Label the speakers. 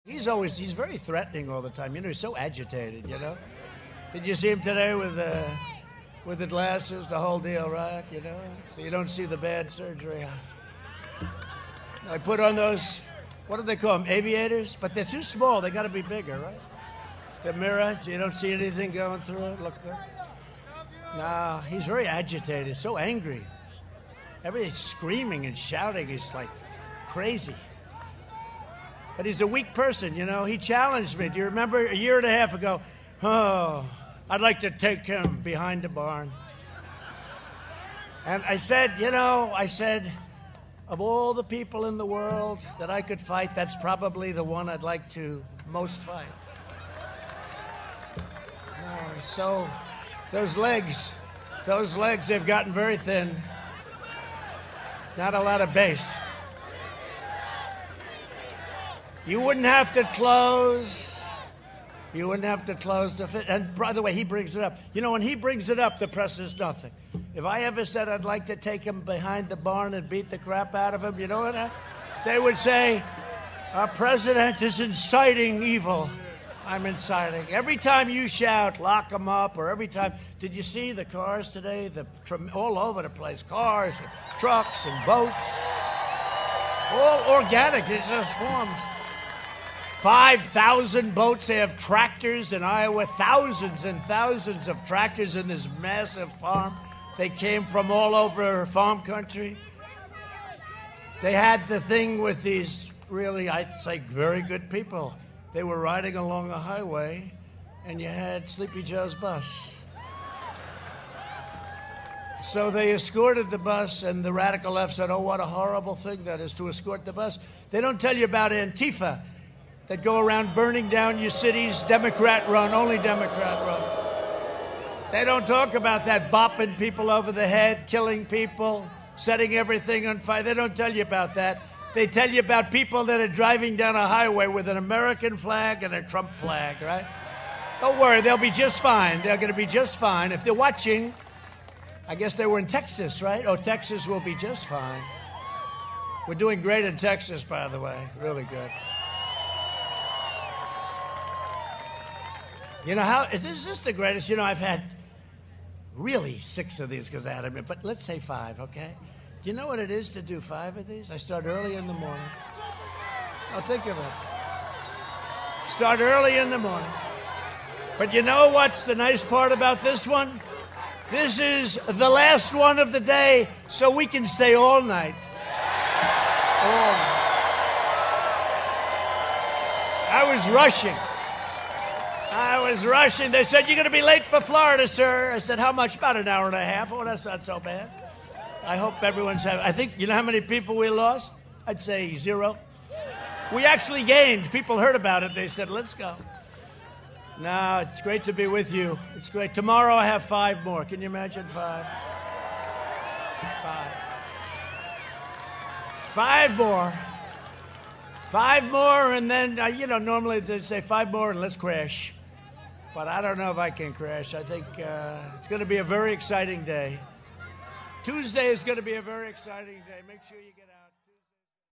Speaker 1: He's very threatening all the time. He's so agitated. Did you see him today with the glasses, the whole deal, right? So you don't see the bad surgery. I put on those, what do they call them, aviators? But they're too small. They got to be bigger, right? The mirror, so you don't see anything going through it. Look there. No, he's very agitated, so angry. Everything's screaming and shouting. He's like crazy. But he's a weak person, He challenged me. Do you remember a year and a half ago? Oh, I'd like to take him behind the barn. And I said, of all the people in the world that I could fight, that's probably the one I'd like to most fight. So those legs, they've gotten very thin. Not a lot of base. You wouldn't have to close. You wouldn't have to close the fit. And by the way, he brings it up. When he brings it up, the press is nothing. If I ever said I'd like to take him behind the barn and beat the crap out of him, you know what? They would say, our president is inciting evil. I'm inciting. Every time you shout, lock him up, or every time, did you see the cars today? All over the place, cars, and trucks, and boats. All organic, it just forms. 5,000 boats. They have tractors in Iowa, thousands and thousands of tractors in this massive farm. They came from all over farm country. They had the thing with these really, I'd say, very good people. They were riding along a highway, and you had Sleepy Joe's bus. So they escorted the bus, and the radical left said, oh, what a horrible thing that is to escort the bus. They don't tell you about Antifa that go around burning down your cities, Democrat run, only Democrat run. They don't talk about that, bopping people over the head, killing people, setting everything on fire. They don't tell you about that. They tell you about people that are driving down a highway with an American flag and a Trump flag, right? Don't worry, they'll be just fine. They're going to be just fine. If they're watching, I guess they were in Texas, right? Oh, Texas will be just fine. We're doing great in Texas, by the way. Really good. This is the greatest. I've had really 6 of these because I had them, but let's say 5, okay? Do you know what it is to do 5 of these? I start early in the morning. Oh, think of it. Start early in the morning. But you know what's the nice part about this one? This is the last one of the day, so we can stay all night. All night. I was rushing. They said, you're going to be late for Florida, sir. I said, how much? About an hour and a half. Oh, that's not so bad. I hope everyone's having... I think, you know how many people we lost? I'd say 0. We actually gained. People heard about it. They said, let's go. No, it's great to be with you. It's great. Tomorrow I have 5 more. Can you imagine 5? 5. 5 more. 5 more, and then, normally they say 5 more and let's crash. But I don't know if I can crash. I think it's going to be a very exciting day. Tuesday is going to be a very exciting day. Make sure you get out.